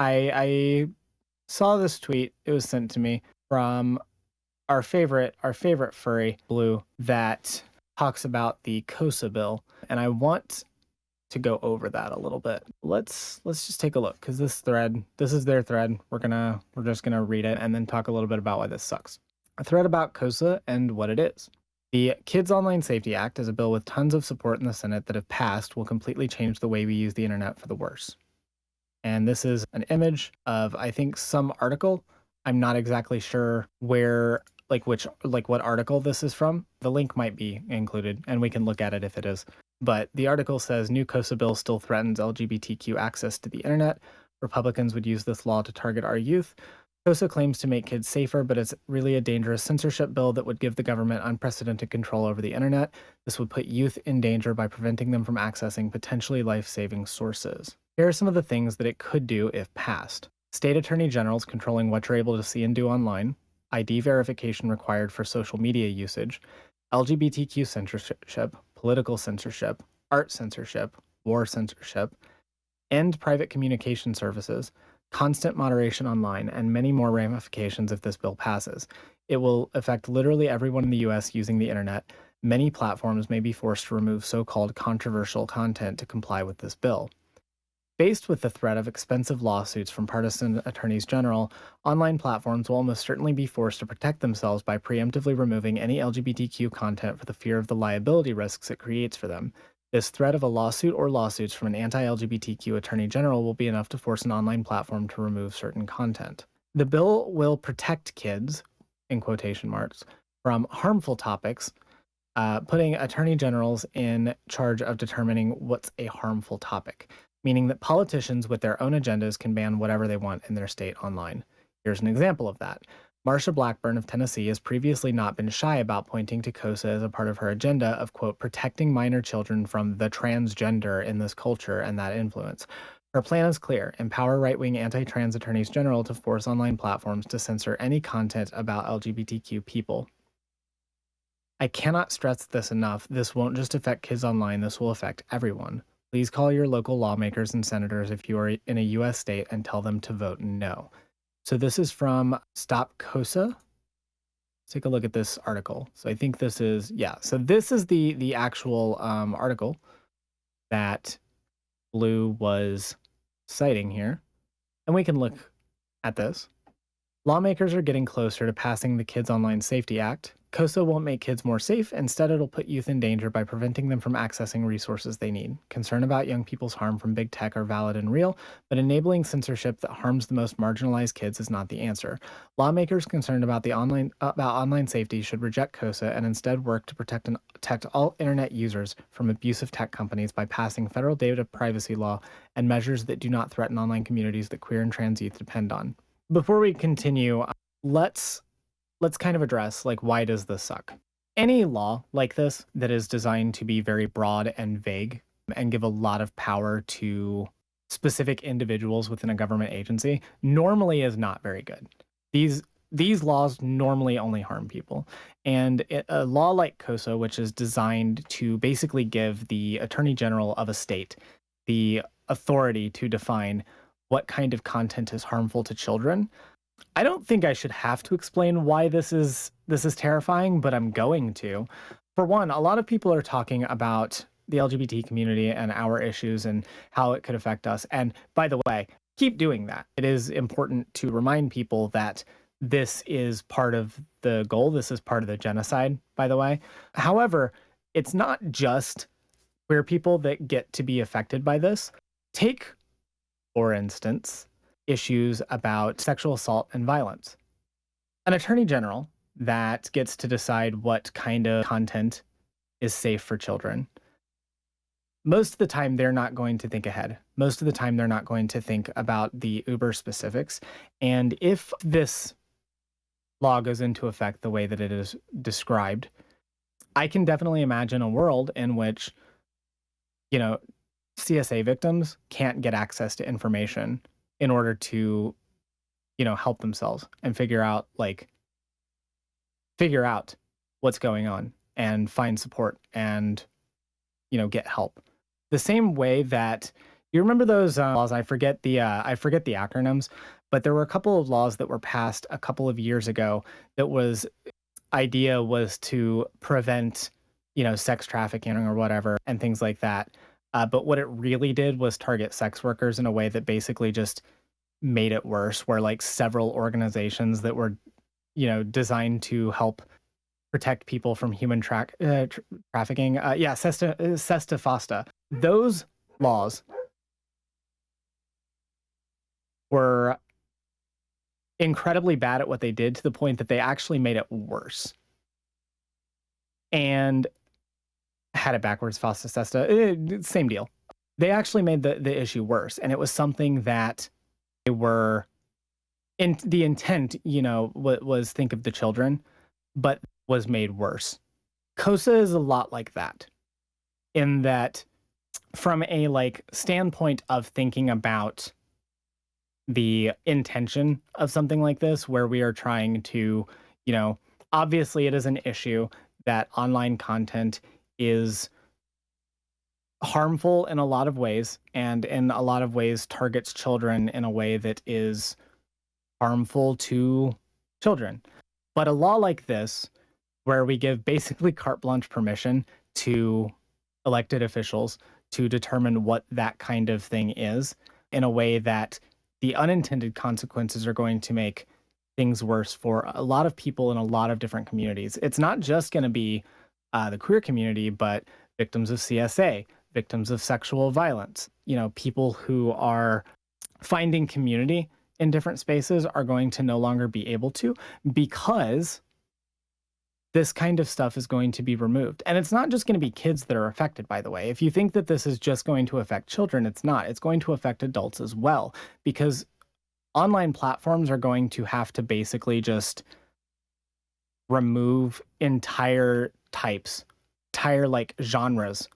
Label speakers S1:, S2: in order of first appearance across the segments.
S1: I saw this tweet. It was sent to me from our favorite furry, Blue, that talks about the KOSA bill, and I want to go over that a little bit. Let's just take a look because this is their thread. We're just gonna read it and then talk a little bit about why this sucks. A thread about KOSA and what it is. The Kids Online Safety Act is a bill with tons of support in the Senate that, if passed, will completely change the way we use the internet for the worse. And this is an image of, I think, some article. I'm not exactly sure where, what article this is from. The link might be included, and we can look at it if it is. But the article says, new KOSA bill still threatens LGBTQ access to the internet. Republicans would use this law to target our youth. KOSA claims to make kids safer, but it's really a dangerous censorship bill that would give the government unprecedented control over the internet. This would put youth in danger by preventing them from accessing potentially life-saving sources. Here are some of the things that it could do if passed. State attorney generals controlling what you're able to see and do online, ID verification required for social media usage, LGBTQ censorship, political censorship, art censorship, war censorship, end private communication services, constant moderation online, and many more ramifications if this bill passes. It will affect literally everyone in the US using the internet. Many platforms may be forced to remove so-called controversial content to comply with this bill. Faced with the threat of expensive lawsuits from partisan attorneys general, online platforms will almost certainly be forced to protect themselves by preemptively removing any LGBTQ content for the fear of the liability risks it creates for them. This threat of a lawsuit or lawsuits from an anti-LGBTQ attorney general will be enough to force an online platform to remove certain content. The bill will protect kids, in quotation marks, from harmful topics, putting attorney generals in charge of determining what's a harmful topic, meaning that politicians with their own agendas can ban whatever they want in their state online. Here's an example of that. Marsha Blackburn of Tennessee has previously not been shy about pointing to KOSA as a part of her agenda of, quote, protecting minor children from the transgender in this culture and that influence. Her plan is clear: empower right-wing anti-trans attorneys general to force online platforms to censor any content about LGBTQ people. I cannot stress this enough. This won't just affect kids online, this will affect everyone. Please call your local lawmakers and senators if you are in a U.S. state and tell them to vote no. So this is from Stop KOSA. Let's take a look at this article. So I think this is, yeah. So this is the actual article that Blue was citing here. And we can look at this. Lawmakers are getting closer to passing the Kids Online Safety Act. KOSA won't make kids more safe. Instead, it'll put youth in danger by preventing them from accessing resources they need. Concern about young people's harm from big tech are valid and real, but enabling censorship that harms the most marginalized kids is not the answer. Lawmakers concerned about online safety should reject KOSA and instead work to protect all internet users from abusive tech companies by passing federal data privacy law and measures that do not threaten online communities that queer and trans youth depend on. Before we continue, let's kind of address, like, why does this suck? Any law like this that is designed to be very broad and vague and give a lot of power to specific individuals within a government agency normally is not very good. These laws normally only harm people. And a law like KOSA, which is designed to basically give the attorney general of a state the authority to define what kind of content is harmful to children, I don't think I should have to explain why this is terrifying, but I'm going to. For one, a lot of people are talking about the LGBT community and our issues and how it could affect us. And by the way, keep doing that. It is important to remind people that this is part of the goal. This is part of the genocide, by the way. However, it's not just queer people that get to be affected by this. Take, for instance, issues about sexual assault and violence. An attorney general that gets to decide what kind of content is safe for children, most of the time they're not going to think ahead. Most of the time they're not going to think about the uber specifics. And if this law goes into effect the way that it is described, I can definitely imagine a world in which, CSA victims can't get access to information in order to, help themselves and figure out what's going on and find support and, get help. The same way that, You remember those laws? I forget the acronyms, but there were a couple of laws that were passed a couple of years ago that was idea was to prevent, sex trafficking or whatever and things like that. But what it really did was target sex workers in a way that basically just made it worse, where like several organizations that were, designed to help protect people from trafficking. Yeah, Sesta Fosta. Those laws were incredibly bad at what they did to the point that they actually made it worse. And had it backwards, Fosta Sesta, same deal. They actually made the issue worse, and it was something that they were in the intent, was think of the children, but was made worse. KOSA is a lot like that, in that from a like standpoint of thinking about the intention of something like this, where we are trying to, obviously it is an issue that online content is harmful in a lot of ways, and in a lot of ways targets children in a way that is harmful to children. But a law like this, where we give basically carte blanche permission to elected officials to determine what that kind of thing is, in a way that the unintended consequences are going to make things worse for a lot of people in a lot of different communities. It's not just going to be the queer community, but victims of CSA, victims of sexual violence, people who are finding community in different spaces are going to no longer be able to, because this kind of stuff is going to be removed. And it's not just going to be kids that are affected, by the way. If you think that this is just going to affect children, it's not. It's going to affect adults as well, because online platforms are going to have to basically just remove entire like genres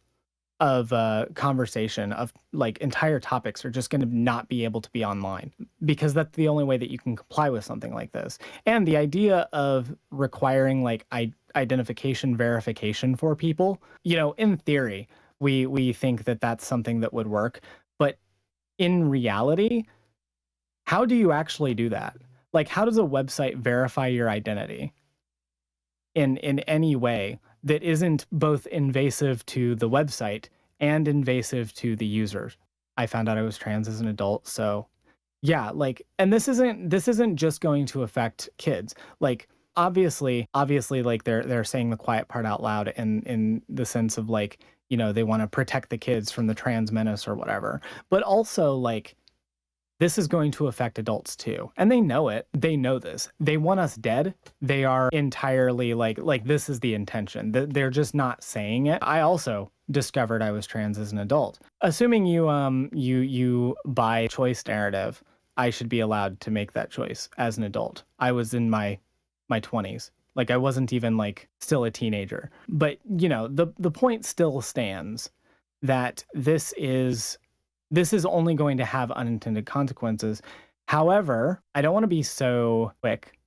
S1: of conversation, of like entire topics are just going to not be able to be online, because that's the only way that you can comply with something like this. And the idea of requiring like identification verification for people, in theory, we think that that's something that would work, but in reality, how do you actually do that? Like, how does a website verify your identity in any way that isn't both invasive to the website and invasive to the users? I found out I was trans as an adult, so yeah, like, and this isn't just going to affect kids. Like, obviously, like they're saying the quiet part out loud in the sense of like, they want to protect the kids from the trans menace or whatever. But also like, this is going to affect adults too. And they know it. They know this. They want us dead. They are entirely like this is the intention. They're just not saying it. I also discovered I was trans as an adult. Assuming you buy choice narrative, I should be allowed to make that choice as an adult. I was in my 20s. Like, I wasn't even like still a teenager. But, the point still stands that this is only going to have unintended consequences. However, I don't want to be so quick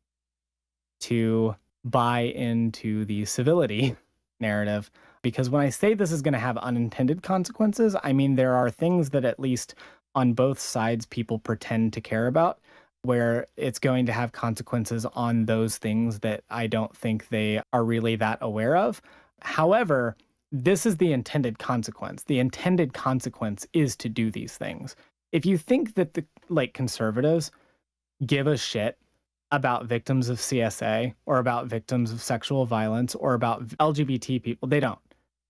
S1: to buy into the civility narrative, because when I say this is going to have unintended consequences, I mean there are things that at least on both sides people pretend to care about, where it's going to have consequences on those things that I don't think they are really that aware of. However, this is the intended consequence. The intended consequence is to do these things. If you think that the conservatives give a shit about victims of CSA or about victims of sexual violence or about LGBT people, they don't.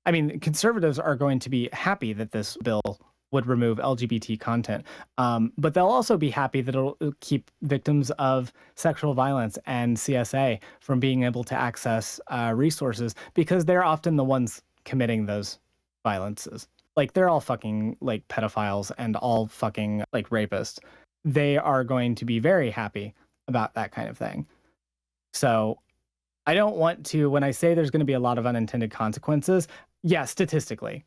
S1: I mean, conservatives are going to be happy that this bill would remove LGBT content, but they'll also be happy that it'll keep victims of sexual violence and CSA from being able to access resources, because they're often the ones committing those violences. Like, they're all fucking like pedophiles and all fucking like rapists. They are going to be very happy about that kind of thing. So I don't want to, when I say there's going to be a lot of unintended consequences, yeah, statistically,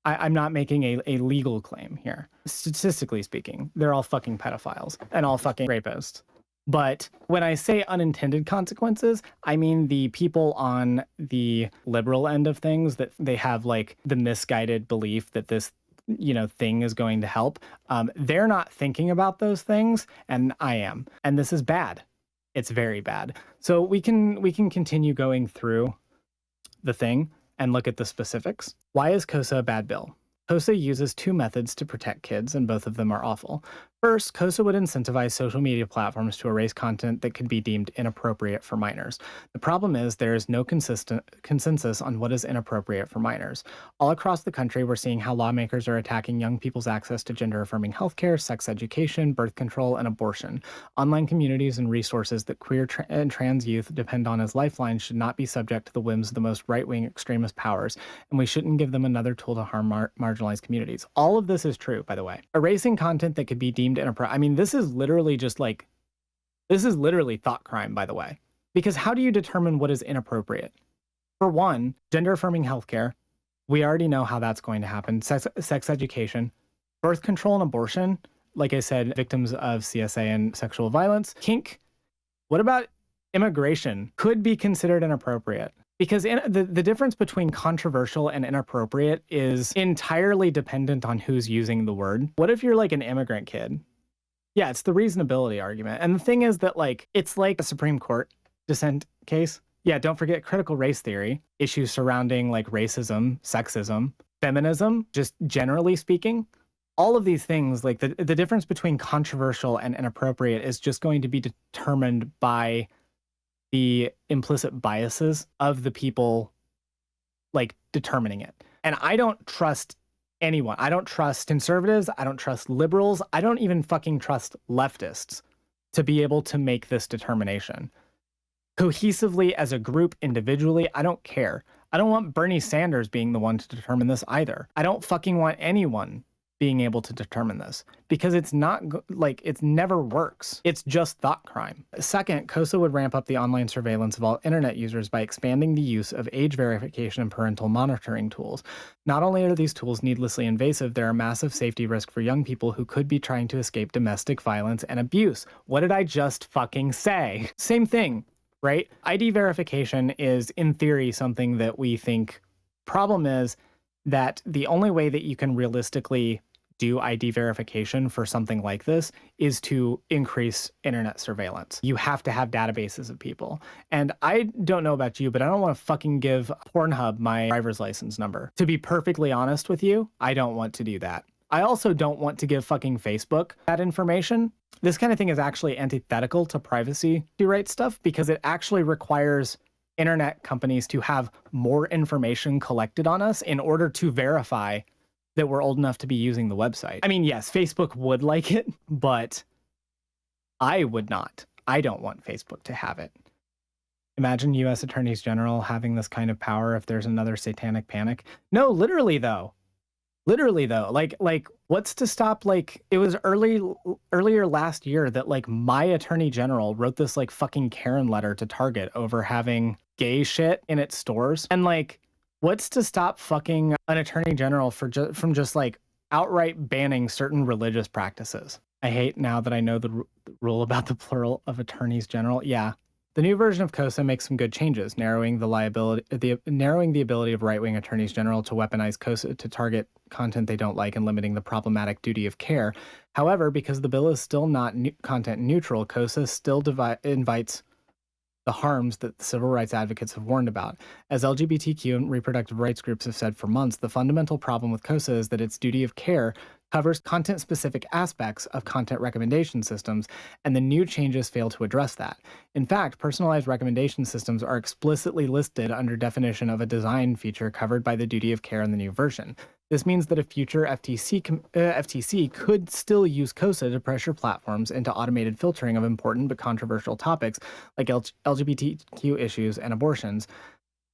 S1: I'm not making a legal claim here. Statistically speaking, they're all fucking pedophiles and all fucking rapists. But when I say unintended consequences, I mean the people on the liberal end of things, that they have like the misguided belief that this thing is going to help. They're not thinking about those things, and I am. And this is bad. It's very bad. So we can continue going through the thing and look at the specifics. Why is KOSA a bad bill? KOSA uses two methods to protect kids, and both of them are awful. First, KOSA would incentivize social media platforms to erase content that could be deemed inappropriate for minors. The problem is there is no consensus on what is inappropriate for minors. All across the country, we're seeing how lawmakers are attacking young people's access to gender-affirming healthcare, sex education, birth control, and abortion. Online communities and resources that queer and trans youth depend on as lifelines should not be subject to the whims of the most right-wing extremist powers, and we shouldn't give them another tool to harm marginalized communities. All of this is true, by the way. Erasing content that could be deemed inappropriate. I mean, this is literally thought crime, by the way. Because how do you determine what is inappropriate? For one, gender-affirming healthcare. We already know how that's going to happen. Sex education, birth control and abortion. Like I said, victims of CSA and sexual violence. Kink. What about immigration? Could be considered inappropriate. Because the difference between controversial and inappropriate is entirely dependent on who's using the word. What if you're like an immigrant kid? Yeah, it's the reasonability argument. And the thing is that it's like a Supreme Court dissent case. Yeah, don't forget critical race theory, issues surrounding like racism, sexism, feminism, just generally speaking. All of these things, like the difference between controversial and inappropriate is just going to be determined by the implicit biases of the people like determining it. And I don't trust anyone. I don't trust conservatives. I don't trust liberals. I don't even fucking trust leftists to be able to make this determination. Cohesively, as a group, individually, I don't care. I don't want Bernie Sanders being the one to determine this either. I don't fucking want anyone being able to determine this, because it's not it never works. It's just thought crime. Second, KOSA would ramp up the online surveillance of all internet users by expanding the use of age verification and parental monitoring tools. Not only are these tools needlessly invasive, they're a massive safety risk for young people who could be trying to escape domestic violence and abuse. What did I just fucking say? Same thing, right? ID verification is, in theory, something that we think. Problem is that the only way that you can realistically do ID verification for something like this is to increase internet surveillance. You have to have databases of people. And I don't know about you, but I don't want to fucking give Pornhub my driver's license number. To be perfectly honest with you, I don't want to do that. I also don't want to give fucking Facebook that information. This kind of thing is actually antithetical to privacy rights stuff, because it actually requires internet companies to have more information collected on us in order to verify that we're old enough to be using the website. I mean, yes, Facebook would like it, but I would not. I don't want Facebook to have it. Imagine U.S. attorneys general having this kind of power if there's another satanic panic. No, literally though. Like what's to stop? Like, it was earlier last year that like my attorney general wrote this like fucking Karen letter to Target over having gay shit in its stores. And like, what's to stop fucking an attorney general from just like outright banning certain religious practices? I hate now that I know the rule about the plural of attorneys general. Yeah. The new version of KOSA makes some good changes, narrowing the ability of right-wing attorneys general to weaponize KOSA to target content they don't like and limiting the problematic duty of care. However, because the bill is still not content neutral, KOSA still invites the harms that civil rights advocates have warned about. As LGBTQ and reproductive rights groups have said for months, the fundamental problem with KOSA is that its duty of care covers content-specific aspects of content recommendation systems, and the new changes fail to address that. In fact, personalized recommendation systems are explicitly listed under definition of a design feature covered by the duty of care in the new version. This means that a future FTC could still use KOSA to pressure platforms into automated filtering of important but controversial topics like LGBTQ issues and abortions,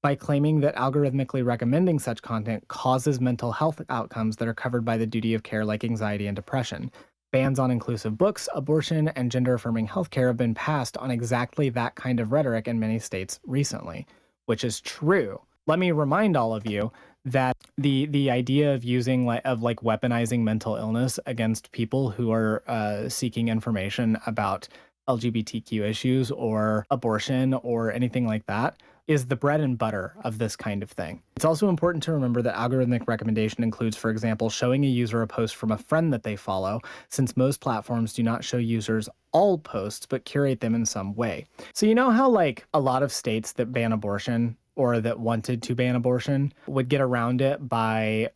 S1: by claiming that algorithmically recommending such content causes mental health outcomes that are covered by the duty of care, like anxiety and depression. Bans on inclusive books, abortion, and gender-affirming healthcare have been passed on exactly that kind of rhetoric in many states recently, which is true. Let me remind all of you that the idea of weaponizing mental illness against people who are seeking information about LGBTQ issues or abortion or anything like that is the bread and butter of this kind of thing. It's also important to remember that algorithmic recommendation includes, for example, showing a user a post from a friend that they follow, since most platforms do not show users all posts, but curate them in some way. So you know how like a lot of states that ban abortion or that wanted to ban abortion would get around it by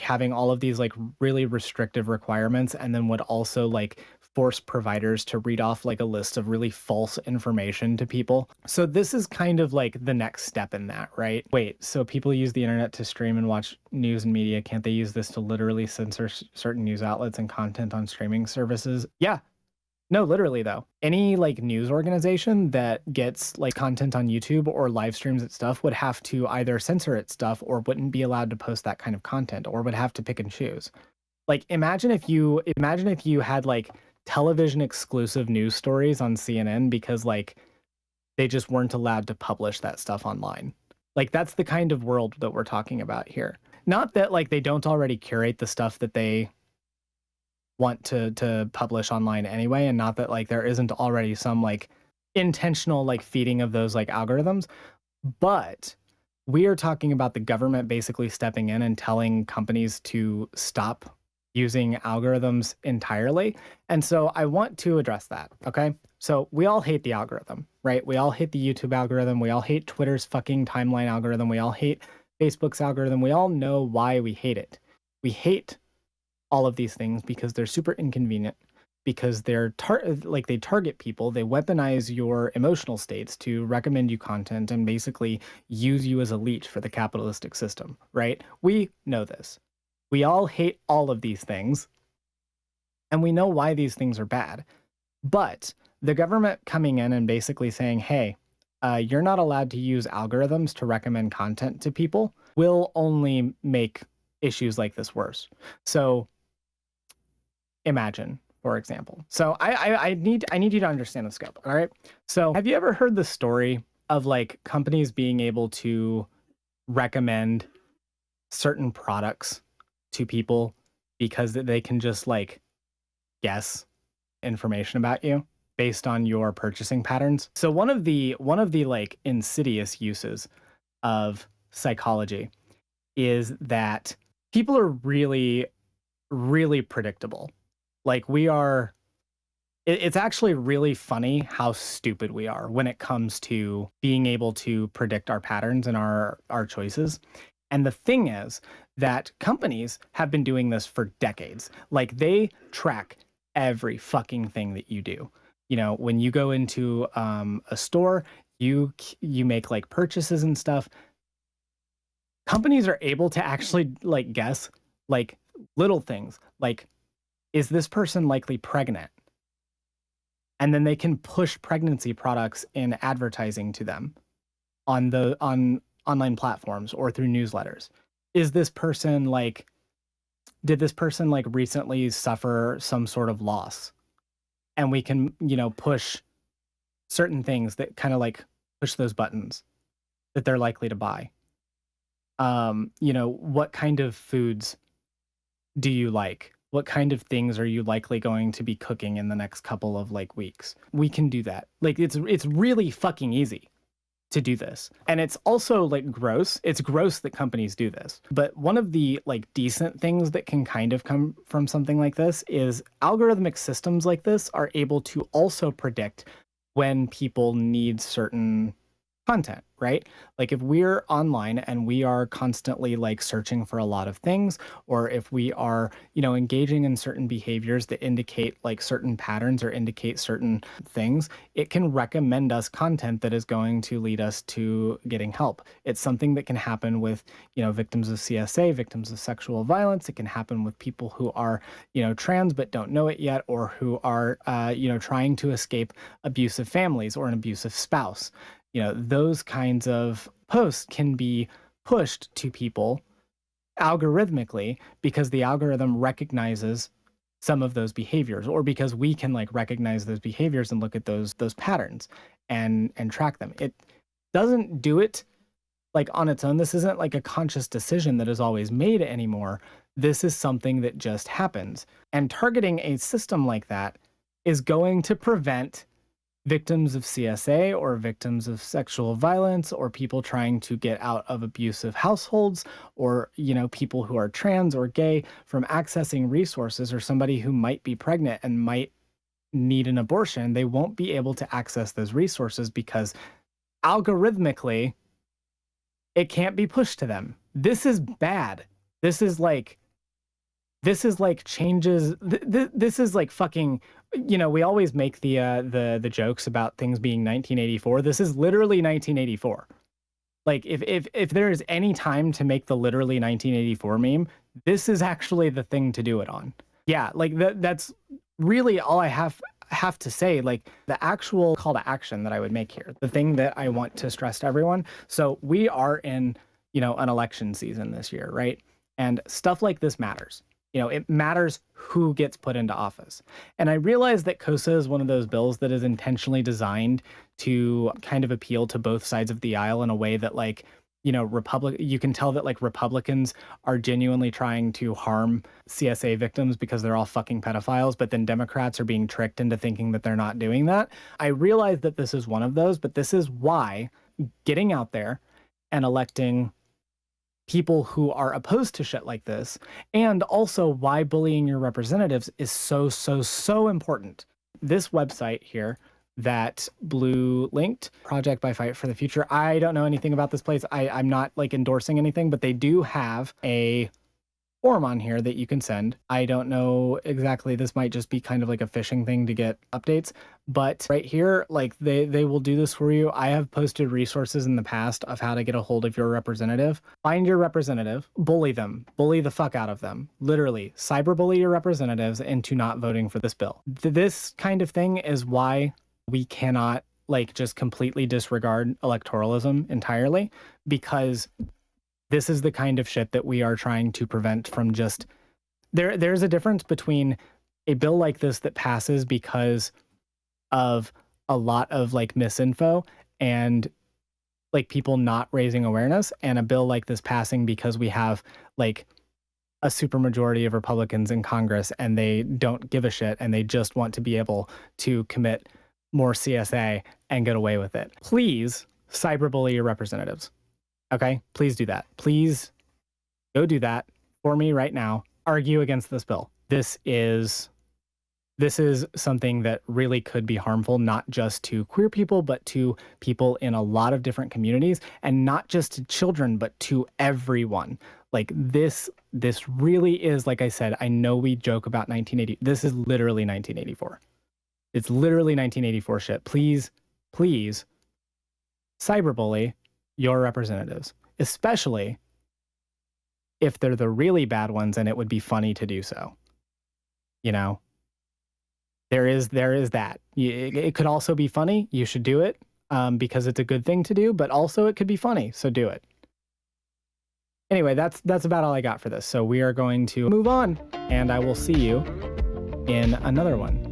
S1: having all of these like really restrictive requirements, and then would also like force providers to read off like a list of really false information to people. So this is kind of like the next step in that, right? Wait, so people use the internet to stream and watch news and media. Can't they use this to literally censor certain news outlets and content on streaming services? Yeah. No, literally though. Any like news organization that gets like content on YouTube or live streams its stuff would have to either censor its stuff or wouldn't be allowed to post that kind of content, or would have to pick and choose. Like imagine if you had like television exclusive news stories on CNN because like they just weren't allowed to publish that stuff online. Like that's the kind of world that we're talking about here. Not that like they don't already curate the stuff that they want to publish online anyway, and not that like there isn't already some like intentional like feeding of those like algorithms, but we are talking about the government basically stepping in and telling companies to stop using algorithms entirely. And so I want to address that, okay? So we all hate the algorithm, right? We all hate the YouTube algorithm. We all hate Twitter's fucking timeline algorithm. We all hate Facebook's algorithm. We all know why we hate it. We hate all of these things because they're super inconvenient, because they're they target people, they weaponize your emotional states to recommend you content and basically use you as a leech for the capitalistic system, right? We know this. We all hate all of these things, and we know why these things are bad. But the government coming in and basically saying, hey, you're not allowed to use algorithms to recommend content to people will only make issues like this worse. So imagine, for example. So I need you to understand the scope, all right? So have you ever heard the story of like companies being able to recommend certain products to people because they can just like guess information about you based on your purchasing patterns? So one of the like insidious uses of psychology is that people are really, really predictable. Like it's actually really funny how stupid we are when it comes to being able to predict our patterns and our choices. And the thing is that companies have been doing this for decades. Like they track every fucking thing that you do. You know, when you go into a store, you make like purchases and stuff. Companies are able to actually like guess like little things like, is this person likely pregnant? And then they can push pregnancy products in advertising to them on online platforms or through newsletters. Is this person like, did this person like recently suffer some sort of loss? And we can, you know, push certain things that kind of like push those buttons that they're likely to buy. You know, what kind of foods do you like? What kind of things are you likely going to be cooking in the next couple of like weeks? We can do that. Like it's really fucking easy to do this. And it's also like gross. It's gross that companies do this. But one of the like decent things that can kind of come from something like this is algorithmic systems like this are able to also predict when people need certain content, right? Like if we're online and we are constantly like searching for a lot of things, or if we are, you know, engaging in certain behaviors that indicate like certain patterns or indicate certain things, it can recommend us content that is going to lead us to getting help. It's something that can happen with, you know, victims of CSA, victims of sexual violence. It can happen with people who are, you know, trans but don't know it yet, or who are, you know, trying to escape abusive families or an abusive spouse. You know, those kinds of posts can be pushed to people algorithmically because the algorithm recognizes some of those behaviors, or because we can like recognize those behaviors and look at those patterns and track them. It doesn't do it like on its own. This isn't like a conscious decision that is always made anymore. This is something that just happens. And targeting a system like that is going to prevent victims of CSA or victims of sexual violence or people trying to get out of abusive households or, you know, people who are trans or gay from accessing resources, or somebody who might be pregnant and might need an abortion. They won't be able to access those resources because algorithmically it can't be pushed to them. This is bad. This is like changes. This is like fucking, you know, we always make the jokes about things being 1984. This is literally 1984. Like if there is any time to make the literally 1984 meme, this is actually the thing to do it on. Yeah, like that's really all I have to say. Like the actual call to action that I would make here, the thing that I want to stress to everyone. So we are in, you know, an election season this year, right? And stuff like this matters. You know, it matters who gets put into office. And I realize that KOSA is one of those bills that is intentionally designed to kind of appeal to both sides of the aisle in a way that, like, you know, you can tell that like Republicans are genuinely trying to harm CSA victims because they're all fucking pedophiles, but then Democrats are being tricked into thinking that they're not doing that. I realize that this is one of those, but this is why getting out there and electing people who are opposed to shit like this, and also why bullying your representatives is so important. This website here that Blue linked, Project by Fight for the Future, I don't know anything about this place. I'm not like endorsing anything, but they do have a form on here that you can send. I don't know exactly, this might just be kind of like a phishing thing to get updates, but right here, like they will do this for you. I have posted resources in the past of how to get a hold of your representative. Find your representative, bully them, bully the fuck out of them. Literally, cyberbully your representatives into not voting for this bill. This kind of thing is why we cannot like just completely disregard electoralism entirely, because this is the kind of shit that we are trying to prevent from just... There's a difference between a bill like this that passes because of a lot of like misinfo and like people not raising awareness, and a bill like this passing because we have like a supermajority of Republicans in Congress and they don't give a shit and they just want to be able to commit more CSA and get away with it. Please cyberbully your representatives. Okay, please do that. Please go do that for me right now. Argue against this bill. This is something that really could be harmful, not just to queer people, but to people in a lot of different communities, and not just to children, but to everyone. Like this really is, like I said, I know we joke about 1980. This is literally 1984. It's literally 1984 shit. Please cyberbully your representatives, especially if they're the really bad ones and it would be funny to do so. You know, there is that. It could also be funny. You should do it because it's a good thing to do, but also it could be funny, so do it. Anyway, that's about all I got for this. So we are going to move on, and I will see you in another one.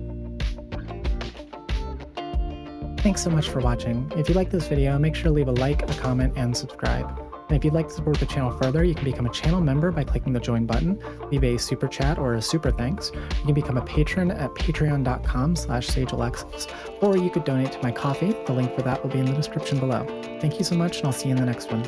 S1: Thanks so much for watching. If you like this video, make sure to leave a like, a comment, and subscribe. And if you'd like to support the channel further, you can become a channel member by clicking the join button, leave a super chat or a super thanks. You can become a patron at patreon.com/SaigeAlexis, or you could donate to my coffee. The link for that will be in the description below. Thank you so much, and I'll see you in the next one.